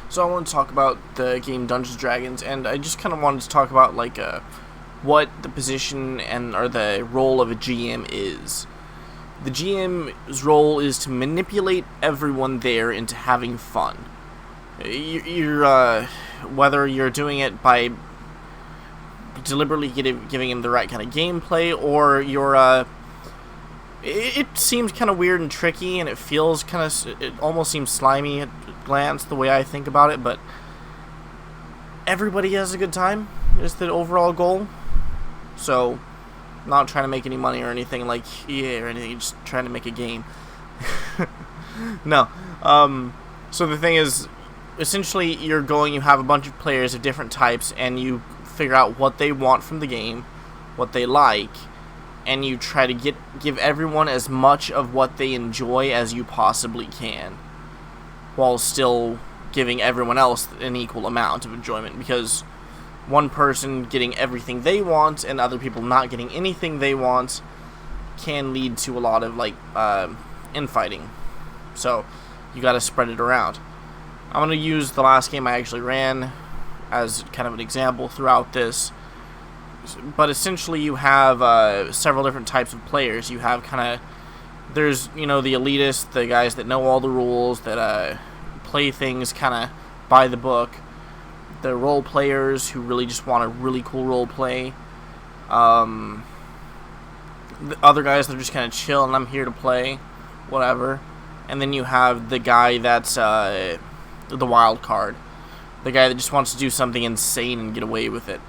So I want to talk about the game Dungeons and Dragons, and I just kind of wanted to talk about what the position and or the role of a GM is. The GM's role is to manipulate everyone there into having fun. Whether you're doing it by deliberately giving him the right kind of gameplay, or it seems kind of weird and tricky, and it almost seems slimy at a glance the way I think about it, but everybody has a good time is the overall goal. So, not trying to make any money or anything like EA or anything, just trying to make a game. No. So the thing is, essentially you have a bunch of players of different types, and you figure out what they want from the game, what they like, and you try to give everyone as much of what they enjoy as you possibly can, while still giving everyone else an equal amount of enjoyment, because one person getting everything they want and other people not getting anything they want can lead to a lot of infighting. So you gotta spread it around. I'm gonna use the last game I actually ran as kind of an example throughout this. But essentially you have several different types of players. You have there's, the elitists, the guys that know all the rules, that play things kind of by the book. The role players who really just want a really cool role play. The other guys that are just kind of chill and I'm here to play, whatever. And then you have the guy that's the wild card. The guy that just wants to do something insane and get away with it.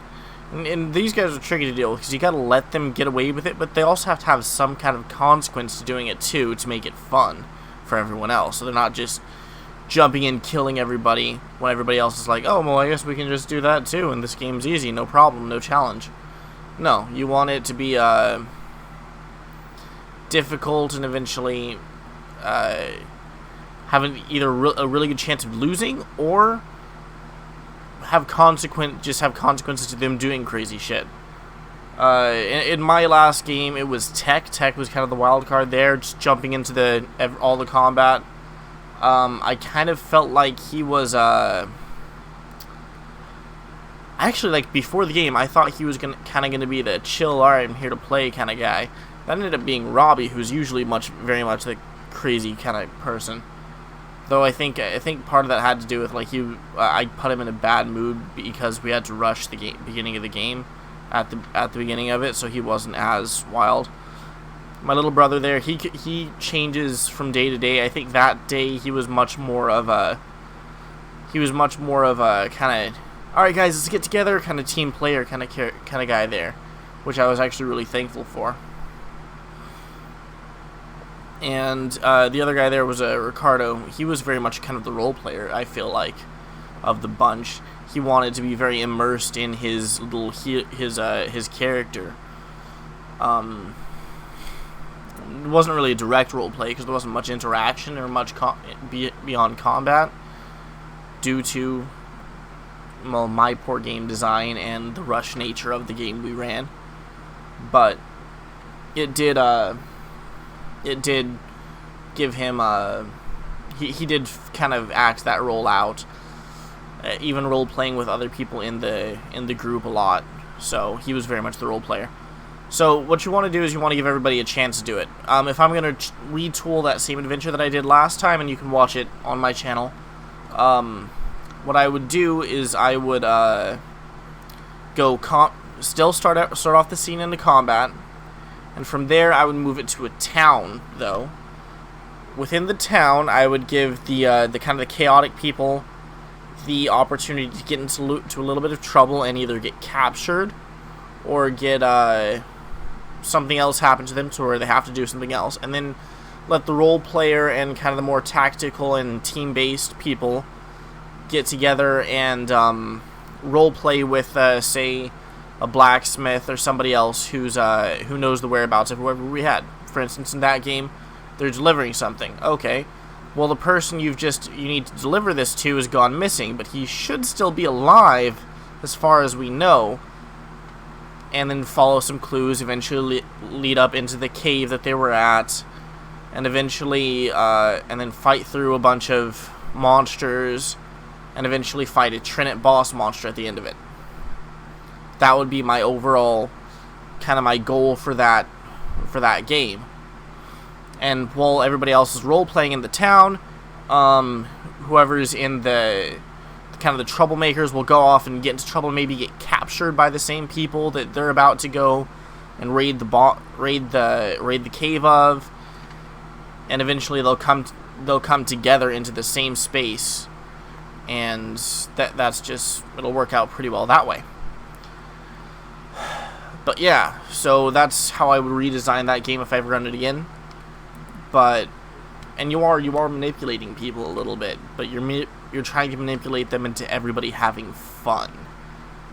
And these guys are tricky to deal with because you gotta let them get away with it, but they also have to have some kind of consequence to doing it too, to make it fun for everyone else. So they're not just jumping in, killing everybody when everybody else is like, oh, well, I guess we can just do that too, and this game's easy, no problem, no challenge. No, you want it to be difficult and eventually have either a really good chance of losing, or have consequences to them doing crazy shit. In my last game, it was Tech. Tech was kind of the wild card there, just jumping into all the combat. I kind of felt like he was actually, before the game, I thought he was kind of be the chill, alright, I'm here to play kind of guy. That ended up being Robbie, who's usually very much the crazy kind of person. Though I think part of that had to do with I put him in a bad mood because we had to rush the beginning of the game at the beginning of it, so he wasn't as wild. My little brother there, he changes from day to day. I think that day he was much more of a kind of, all right guys, let's get together kind of team player kind of guy there, which I was actually really thankful for. And the other guy there was Ricardo. He was very much kind of the role player, I feel like, of the bunch. He wanted to be very immersed in his character. It wasn't really a direct role play because there wasn't much interaction or much beyond combat, due to my poor game design and the rush nature of the game we ran. But it did give him he did kind of act that role out, even role playing with other people in the group a lot. So he was very much the role player. So what you want to do is you want to give everybody a chance to do it. If I'm going to retool that same adventure that I did last time, and you can watch it on my channel, what I would do is I would still start off the scene into combat, and from there I would move it to a town. Though within the town, I would give the kind of the chaotic people the opportunity to get into a little bit of trouble and either get captured or get something else happen to them to where they have to do something else, and then let the role player and kind of the more tactical and team-based people get together and role play with, say, a blacksmith or somebody else who knows the whereabouts of whoever we had. For instance, in that game, they're delivering something. Okay, well, the person you need to deliver this to has gone missing, but he should still be alive as far as we know. And then follow some clues, eventually lead up into the cave that they were at, and eventually, and then fight through a bunch of monsters and eventually fight a Trinit boss monster at the end of it. That would be my overall kind of my goal for that game. And while everybody else is role playing in the town, whoever's in the kind of the troublemakers will go off and get into trouble, maybe get captured by the same people that they're about to go and raid the cave of, and eventually they'll come together into the same space, and that's just, it'll work out pretty well that way. But yeah, so that's how I would redesign that game if I ever run it again. But and you are manipulating people a little bit, but you're trying to manipulate them into everybody having fun.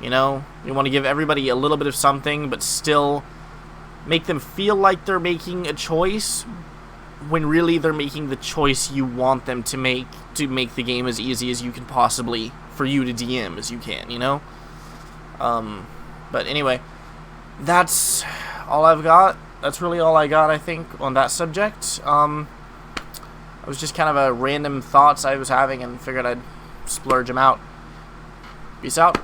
You know, you want to give everybody a little bit of something, but still make them feel like they're making a choice, when really they're making the choice you want them to make the game as easy as you can possibly, for you to DM as you can, you know? But anyway, that's all I've got. That's really all I got, I think, on that subject. It was just kind of a random thoughts I was having and figured I'd splurge them out. Peace out.